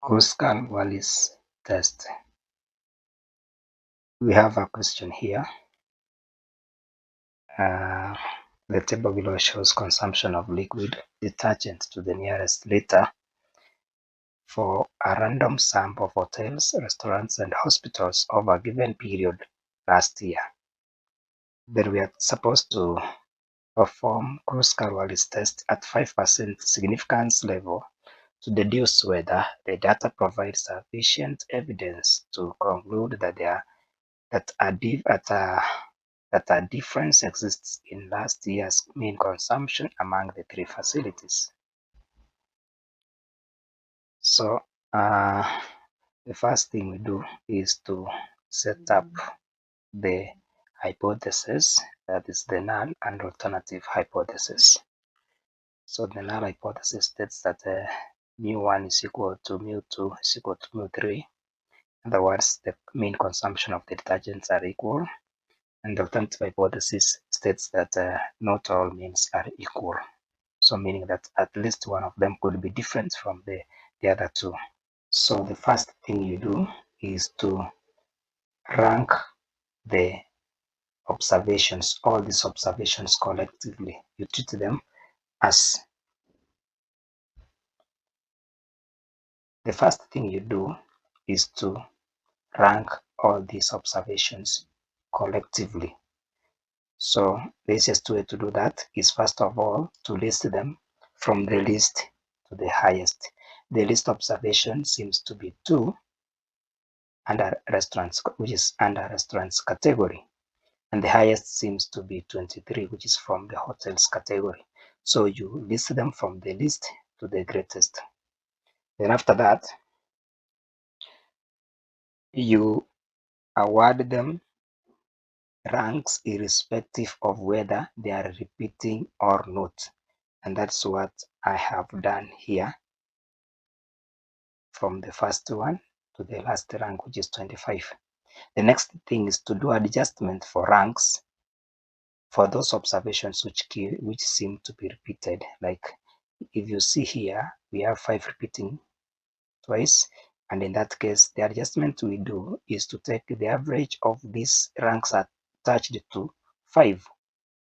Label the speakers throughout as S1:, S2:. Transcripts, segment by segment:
S1: Kruskal Wallis test. We have a question here. The table below shows consumption of liquid detergent to the nearest liter for a random sum of hotels, restaurants, and hospitals over a given period last year. Then we are supposed to perform Kruskal Wallis test at 5% significance level to deduce whether the data provides sufficient evidence to conclude that a difference exists in last year's mean consumption among the three facilities. So the first thing we do is to set up the hypothesis, that is the null and alternative hypothesis. So the null hypothesis states that mu1 is equal to mu2 is equal to mu3. In other words, the mean consumption of the detergents are equal. And the alternative hypothesis states that not all means are equal. So meaning that at least one of them could be different from the other two. So the first thing you do is to rank the observations, all these observations collectively. You treat them as the first thing you do is to rank all these observations collectively. So the easiest way to do that is first of all to list them from the least to the highest. The least observation seems to be 2 under restaurants, which is under restaurants category, and the highest seems to be 23, which is from the hotels category. So you list them from the least to the greatest. Then after that, you award them ranks irrespective of whether they are repeating or not. And that's what I have done here from the first one to the last rank, which is 25. The next thing is to do adjustment for ranks for those observations which seem to be repeated. Like if you see here, we have 5 repeating twice. And in that case, the adjustment we do is to take the average of these ranks attached to 5.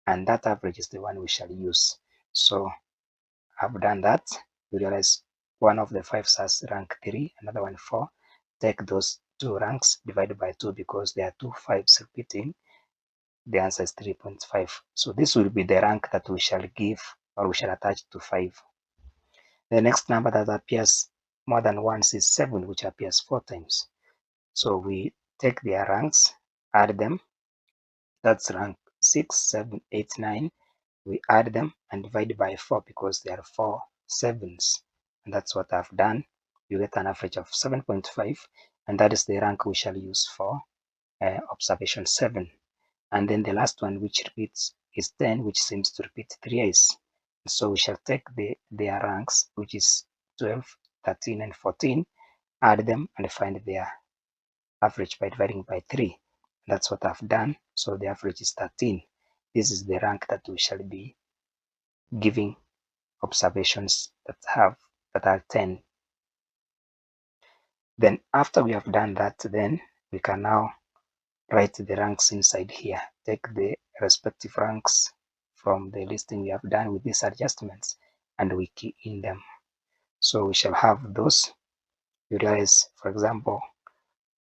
S1: And that average is the one we shall use. So I've done that. You realize one of the 5s has rank 3, another one 4. Take those 2 ranks, divided by 2 because there are 2 5s repeating. The answer is 3.5. So this will be the rank that we shall give, or we shall attach to 5. The next number that appears more than once is 7, which appears 4 times. So we take their ranks, add them. That's rank 6, 7, 8, 9. We add them and divide by 4 because there are 4 7s. And that's what I've done. You get an average of 7.5, and that is the rank we shall use for observation 7. And then the last one, which repeats, is 10, which seems to repeat 3's. So we shall take their ranks, which is 12, 13, and 14, add them and find their average by dividing by 3. That's what I've done. So the average is 13. This is the rank that we shall be giving observations that are 10. Then after we have done that, then we can now write the ranks inside here. Take the respective ranks from the listing we have done with these adjustments and we key in them. So we shall have those. You realize, for example,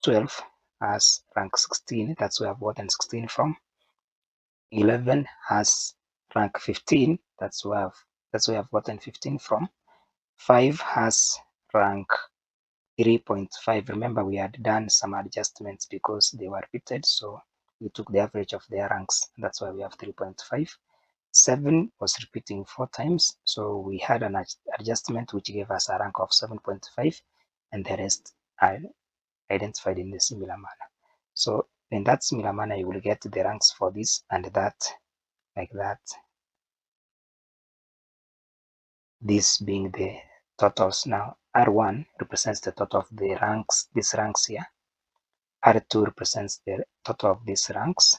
S1: 12 has rank 16. That's where I've gotten 16 from. 11 has rank 15. That's where I've gotten 15 from. 5 has rank 3.5. Remember, we had done some adjustments because they were repeated, so we took the average of their ranks. That's why we have 3.5. 7 was repeating 4 times, so we had an adjustment which gave us a rank of 7.5, and the rest are identified in a similar manner. So in that similar manner, you will get the ranks for this and that, like that. This being the totals. Now R1 represents the total of the ranks, these ranks here. R2 represents the total of these ranks,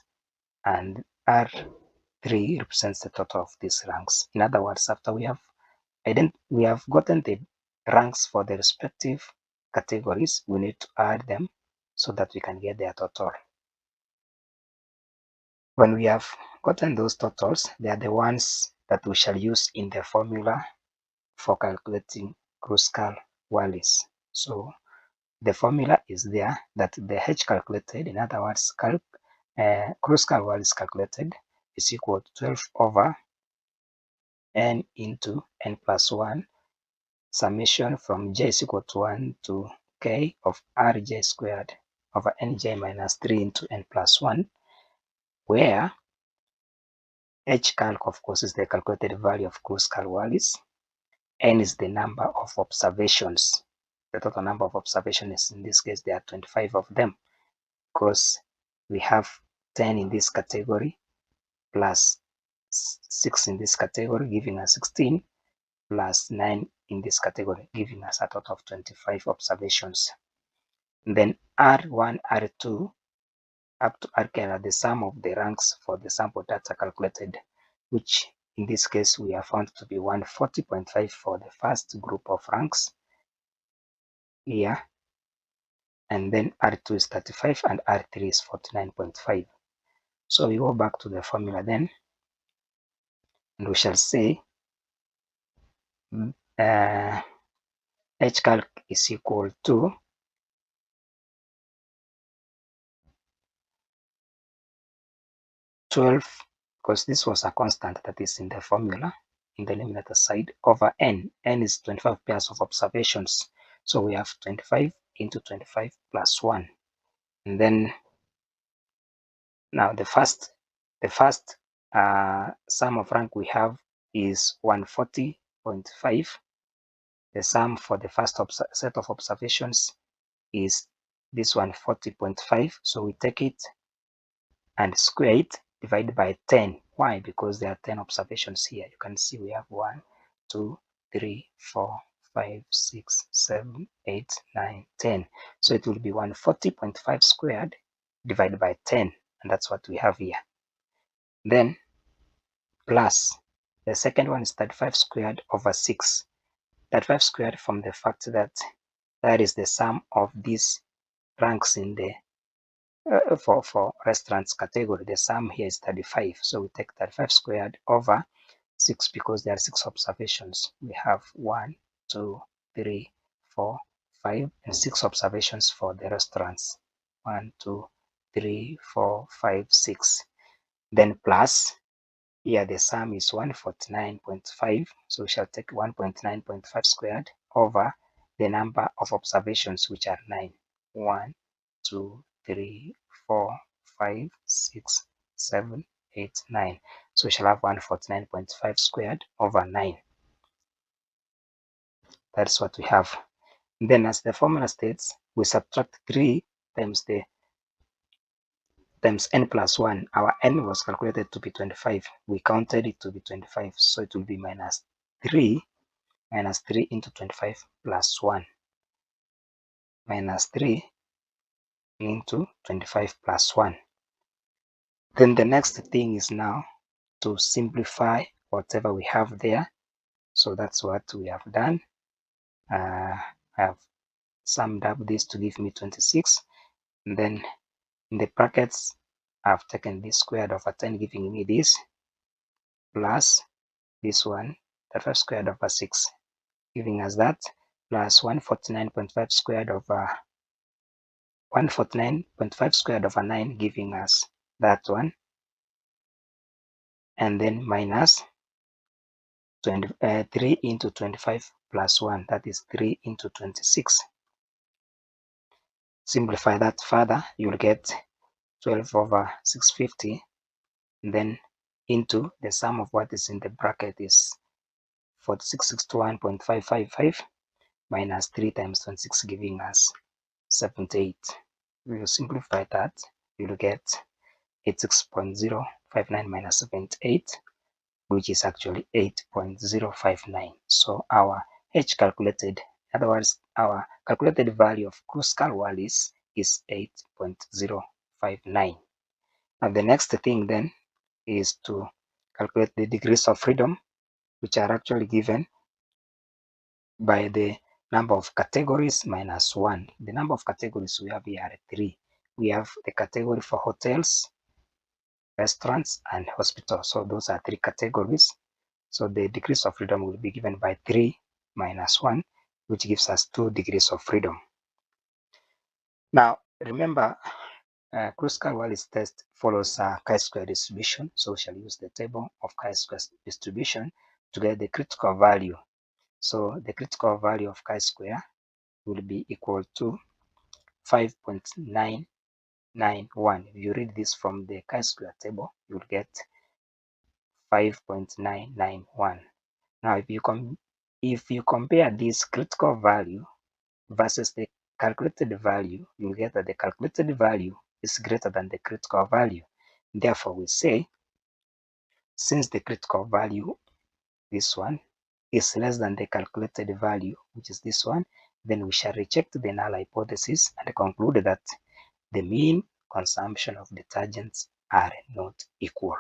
S1: and R3 represents the total of these ranks. In other words, after we have gotten the ranks for the respective categories, we need to add them so that we can get their total. When we have gotten those totals, they are the ones that we shall use in the formula for calculating Kruskal Wallis. So the formula is there that the H calculated, in other words, Kruskal Wallis calculated is equal to 12 over n into n plus 1 summation from j is equal to 1 to k of rj squared over nj minus 3 into n plus 1, where h calc, of course, is the calculated value of Kruskal Wallis, n is the number of observations. The total number of observations, in this case, there are 25 of them, because we have 10 in this category plus 6 in this category, giving us 16, plus 9 in this category, giving us a total of 25 observations. And then R1, R2, up to Rk are the sum of the ranks for the sample data calculated, which in this case we are found to be 140.5 for the first group of ranks here, and then R2 is 35 and R3 is 49.5. So we go back to the formula then, and we shall say H calc is equal to 12, because this was a constant that is in the formula in the numerator side, over n. N is 25 pairs of observations. So we have 25 into 25 plus 1. And then now the first sum of rank we have is 140.5. The sum for the first set of observations is this 140.5. So we take it and square it, divided by 10. Why? Because there are 10 observations here. You can see we have 1, 2, 3, 4, 5, 6, 7, 8, 9, 10. So it will be 140.5 squared divided by 10, and that's what we have here. Then plus the second one is 35 squared over 6. 35 squared from the fact that that is the sum of these ranks in the for restaurants category. The sum here is 35. So we take 35 squared over 6 because there are 6 observations. We have 1, 2, 3, 4, 5, and 6 observations for the restaurants. 1, 2, 3, 4, 5, 6. Then plus, here the sum is 149.5. So we shall take 1.9.5 squared over the number of observations, which are 9. 1, 2, 3, 4, 5, 6, 7, 8, 9. So we shall have 149.5 squared over 9. That's what we have. And then, as the formula states, we subtract 3 times n plus 1. Our n was calculated to be 25. We counted it to be 25. So it will be minus 3 into 25 plus 1. Minus 3 into 25 plus 1. Then the next thing is now to simplify whatever we have there. So that's what we have done. I have summed up this to give me 26. And then in the brackets, I've taken this squared over 10, giving me this, plus this one, 35 squared over 6, giving us that, plus 149.5 squared over 149.5 squared over 9, giving us that one, and then minus 3 into 25 plus 1, that is 3 into 26. Simplify that further, you'll get 12 over 650, and then into the sum of what is in the bracket is 4661.555 minus 3 times 26, giving us 78. We will simplify that, you'll get 86.059 minus 78, which is actually 8.059. So our H calculated, in other words, our calculated value of Kruskal Wallis is 8.059. Now the next thing then is to calculate the degrees of freedom, which are actually given by the number of categories minus 1. The number of categories we have here are 3. We have the category for hotels, restaurants, and hospitals. So those are 3 categories. So the degrees of freedom will be given by 3 minus 1, which gives us 2 degrees of freedom. Now, remember, Kruskal Wallis test follows a chi-square distribution. So we shall use the table of chi-square distribution to get the critical value. So the critical value of chi-square will be equal to 5.991. If you read this from the chi-square table, you will get 5.991. Now, if you compare this critical value versus the calculated value, you will get that the calculated value is greater than the critical value. Therefore, we say, since the critical value, this one, is less than the calculated value, which is this one, then we shall reject the null hypothesis and conclude that the mean consumption of detergents are not equal.